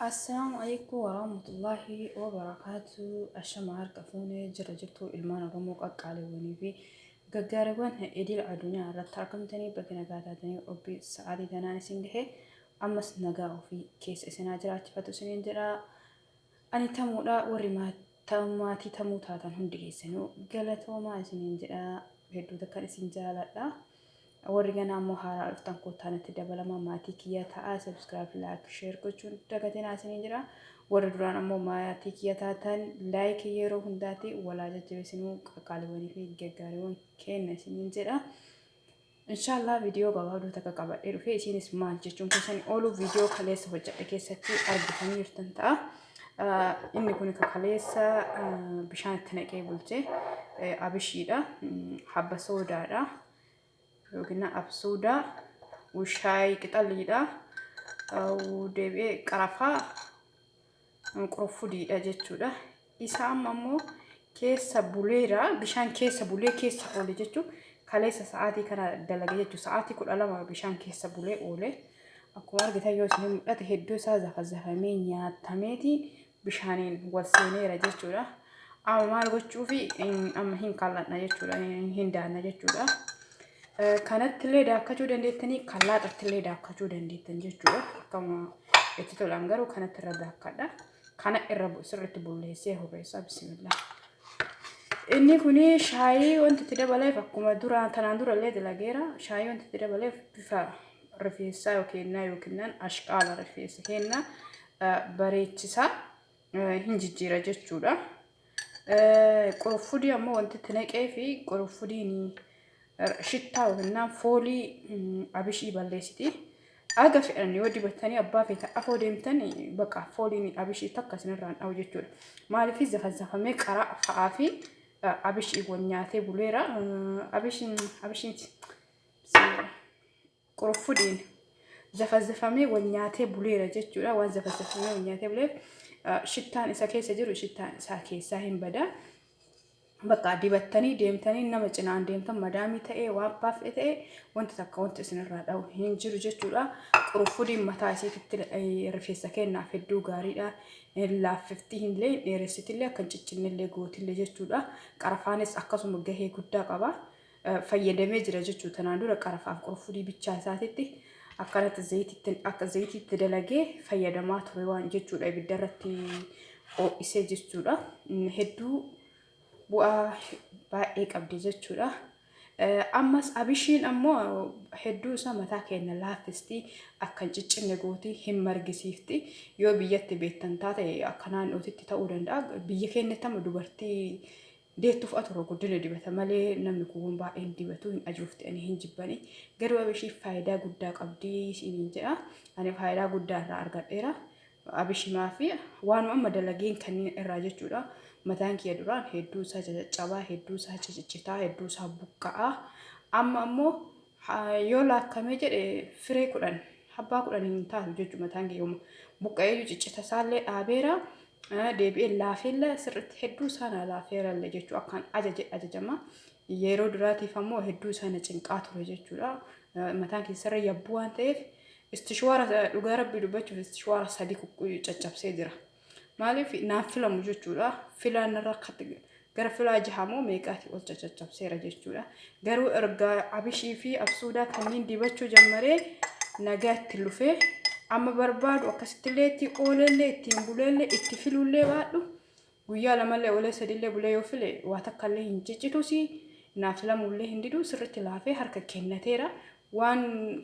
السلام عليكم ورحمة الله وبركاته. الشمعة كفوني جرجتو إلمان رموك أقالي وني في جاربان إديل عدونا رتركم تاني بكنا قاعدة تاني أبي سعادة تناني سنده أمس نجاو في كيس سناجرات فتو سنين جرا أني تمودا ورما تماتي تموت هذا هندي سنو قالتو ما سنين جرا هدو ذكر سنجالة warrigan ammoo haaraa dhuftan kootaanatti dabalama maatii kiyya ta'aa subscribe like share gochuun dagateen asiniin jira warri duraan ammoo maatii kiyya taatan like yeroo hundaati walaa jajjabeessinuu qaqqaaliwwanii fi gaggaariiwwan kenna isiniin jedha inshallah viidiyoo gabaabduu takka qabadhee dhufee isinis maal jechuun keessan ooluu viidiyoo kaleessa hojjedhe keessatti argitanii jirtan ta'a inni kun kaleessa bishaan itti naqee bulchee abishiidha habba soodaadha يمكن أبسودا وشاي كتاليدا ودبي كرافا ميكروفودي أجتشودا إسام مامو كيس بوليرا بيشان كيس بولي كيس أولي جتشو خلاص ساعاتي كنا دلقي جتشو ساعاتي كل ألام بيشان كيس بولي أولي أكوار جتا يوسني أتهدو سازا فزهمين يا تميتي بيشانين والسيني رجتشودا أما ما رجتشو في أما هين كلنا جتشودا هين دانا جتشودا كانت اللي داكتو دندتني كلات اللي داكتو دندتني جوا كما اتتو لانغرو كانت الردا كذا كان الرب سرت بوليسه هو بسم الله إني كوني شاي وانت تدبلي فكما دورا تناندورا اللي دلاغيرا شاي وانت تدبلي بفا رفيسا وكينا يوكنان أشكال رفيسا هنا بريتشسا هنجيجيرا جتشودا قرفودي أمو وانت تنك في قرفوديني شتاو هنا فولي أبيش يبلشتي أجا في أني ودي بتاني أبا في تأفودي متاني بقى فولي أبيش يتكسر الران أو جتول ما لي في زخزخ ميك أرا فعافي أبيش يقولنياتي بوليرا أبيش كروفودين زخزخ ميك ونياتي بوليرا جتولا وزخزخ ميك ونياتي بولير شتان إساكي سجرو شتان إساكي ساهم بدا بقى ديبتني ديمتني نمجنا ديمتن مدامي تأي واباف تأي وانت تكونت سنراد أو هنجر جتولا قرفودي متاسي تتل أي رفيسة كنا في الدوغاري لا 15 لين رسيت اللي كان تجتني اللي قوت اللي جتولا كرفانس أقصى مجهي كدا قبا فيدمج رجتو تنادور كرفان قرفودي بتشاساتي أكلت زيتي تدلجي فيدمات روان جتولا بدرتي أو إسي جتولا هدو بوا بايك أبدي جتشورا أمس أبيشين أمو هدو سما تاكينا لافتستي أكن جتشن نجوتي هم مرجسيفتي يو بيجت بيتن تاتي أكنان أوتي تاورن دا بيجكين نتام دوبرتي ديتو فأتورو قدنا دبته مالي نمكون باين دبتو أجوفت أنا هنجبني قروا بشي فايدة قدك أبدي سنين جاء أنا فايدة قدر أرجع إيرا أبيش ما في وانو أما دلقين كني الراجع جورا متان كي دوران هدو ساجة جوا هدو ساجة جتا هدو سابوكا أما مو يولا كميجر فري كلن حبا كلن ينتهي جوج متان كي يوم بوكا يجو جتا سالة عبيرة دبي اللافيلا سرت هدو سانا لافيرا اللي جتو أكان أججما يرو دراتي فمو هدو سانا جنكاتو جتولا متان كي سر يبوان تيف استشوار لغارب بدوبتو استشوار صديق جتجاب سيدرا مالي في نافلة موجودة فلا نرقت غير فلا جهامو ميقاتي وجججب سيرا جتولا غيرو ارغا عبيشي في ابسودا كنين ديبچو جمري نغات تلوفه اما برباد وكستليتي اولله تيمبولله اتفلوله بادو ويا لما ولا سدله بلا يوفله واتكله هنججتوسي نافلة موله هنديدو سرت لافه حركه كنتيرا وان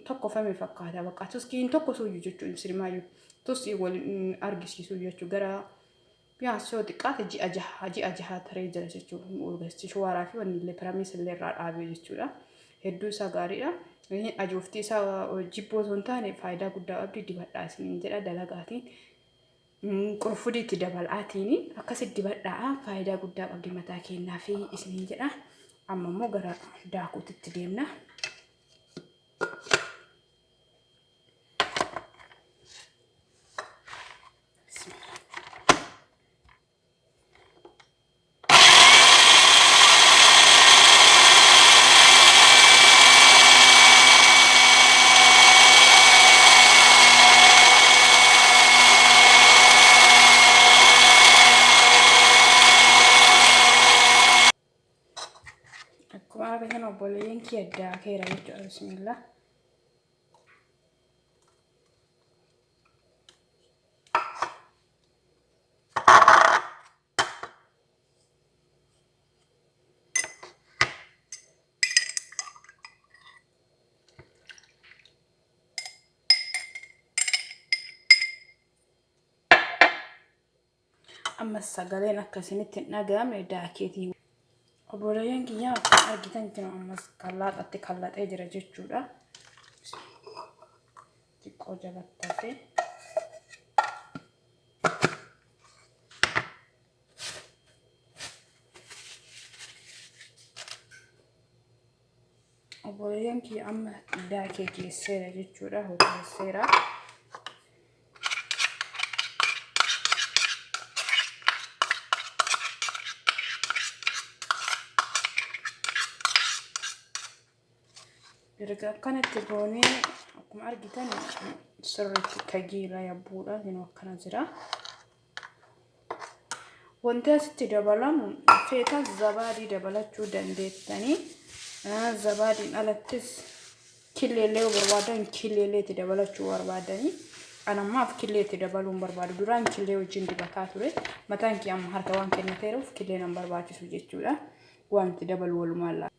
توكو فمي فقاده بقى تسكين توكو سو يجچو سرمايو توسي ول ارغسي سو يجچو غرا بيان سو دقات جي اجها تري جلسچو ورغسي شوارا في ون لي براميس لي راد ابي جچولا هدو ساغاريدا ني اجوفتي سا جيبو زونتاني فايدا غدا ابدي دبدا سنين جدا دلغاتي قرفودي تدبلاتيني اكاس دبدا فايدا غدا ابدي متاكينا في اسنين جدا اما مو غرا داكو تتديمنا obboleeyyan kiyya daakeera jechuudha. Bismillah. Amma sagaleen akkasinitti hin dhaga'amne daakeetii. Obboleeyyan kiyya akka argitan jiru ammas kallaadhaatti kallatee jira jechuudha. Xiqqoo jabattafee. Obboleeyyan kiyya amma daakee geesseera jechuudha. Hojjeesseera. Erga akkanatti goonee akkuma argitan sirriitti kagiira yabbuudha inni akkana jira. Wanti asitti dabalamu feeta zabaadii dabalachuu dandeettanii. Zabaadiin alattis killeellee barbaadan killeelleetti dabalachuu barbaadanii. Anammaaf killeetti dabaluun barbaadu. Duraan killee wajjin dibataa ture. Mataan kiyya amma harka waan kennateeruuf killee nan barbaachisu jechuudha. Wanti dabalu walumaan laata.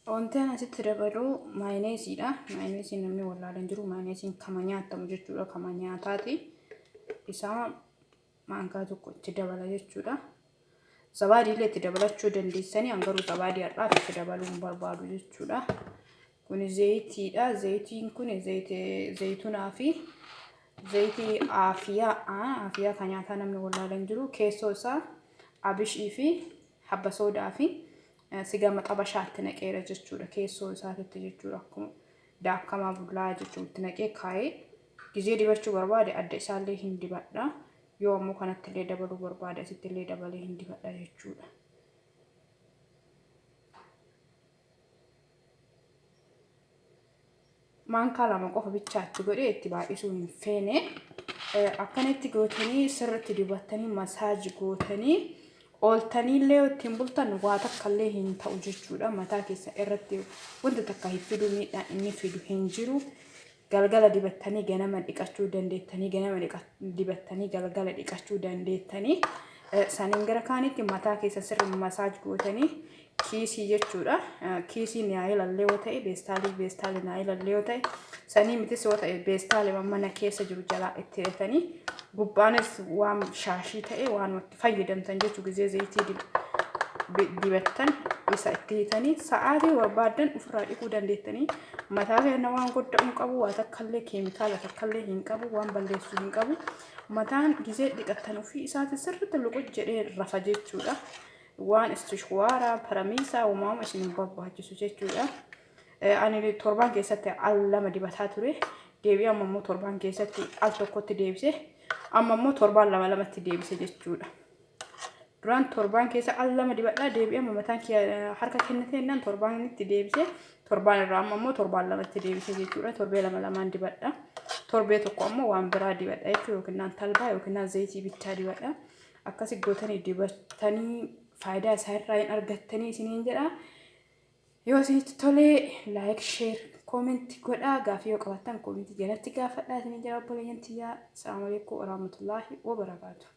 Wanti asitti dabalu maayineesiidha. Maayineesiin namni wallaalan jiru. Maayineesiin kama nyaatamu jechuudha. Kama nyaataati. Isaa maankaa tokko itti dabala jechuudha. Zabaadiillee itti dabalachuu dandeessanii garuu zabaadii har'aaf itti dabaluun barbaadu jechuudha. Kun zayitiidha. Zayitiin kun zayitunaa fi zayitii aafiyaa kan nyaataa namni wallaalan jiru. Keessoo isaa abishii fi habba soodaa fi siga maxabashaatti naqeera jechuudha. Keessoo isaatitti jechuudha. Akkuma daakamaa bullaa jechuutti naqee kaa'ee gizee dibachuu barbaade adda isaallee hin dibadha. Yoo ammoo kanatti illee dabaluu barbaade asitti illee dabalee hin dibadha jechuudha. Maankaa lama qofa bichaatti godhee itti baay'isuu hin feene. Akkanatti gootanii sirriitti dibattanii masaaji gootanii ooltaniillee ittiin bultan waa takkallee hin ta'u jechuudha. Mataa keessa irratti wanta takka hin fidu miidhaan inni fidu hin jiru. Galgala dibattanii ganama dhiqachuu dandeettanii ganama dibattanii galgala dhiqachuu dandeettanii. Saniin gara kaanitti mataa keessa sirri masaaj gootanii kiisii jechuudha. Kiisiin yaa'ilallee yoo ta'e beestaalii yaa'ilallee yoo ta'e sanii mitis yoo ta'e beestaalii mana keessa jiru jalaa itti hidhatanii gubbaanis waan shaashii ta'e waan itti fayyadamtan jechuu gizee zayitii dibattan isa itti hidhatanii sa'aatii barbaadan ofirraa dhiquu dandeettanii. Mataa keenya waan godha'uun qabu waa takkallee keemikaala takkallee hin qabu waan balleessuu hin qabu. Mataan gizee dhiqattan ofii isaati sirriitti luqu jedhee rafa jechuudha. Waan istishwaaraa paramiisaa uumama isin barbaachisu jechuudha. Ani torbaan keessatti al lama dibataa ture. Deebii amma immoo torbaan keessatti al tokkotti deebise. Amma immoo torbaan lamatti deebise jechuudha. Duraan torbaan keessa al lama dibadhaa deebii amma mataan harka kennateennan torbaanitti deebise. Torbaan irraa amma immoo torbaan lamatti deebise jechuudha. Torbee lamaan dibadha. Torbee tokko ammoo waan biraa dibadha jechuudha. Yookiin talbaa yookiin zayitii bichaa dibadha. Akkasi gootanii dibattanii faayidaa isaa irraa hin argattanii isiniin jedha. Yoo isinitti tolee like, share, comment godhaa. Gaafii yoo qabaattan comment jalatti gaafadhaa isiniin jedha obboleeyyan tiyyaa. Assalaamu alaykum warahmatullaahi wabarakaatuh.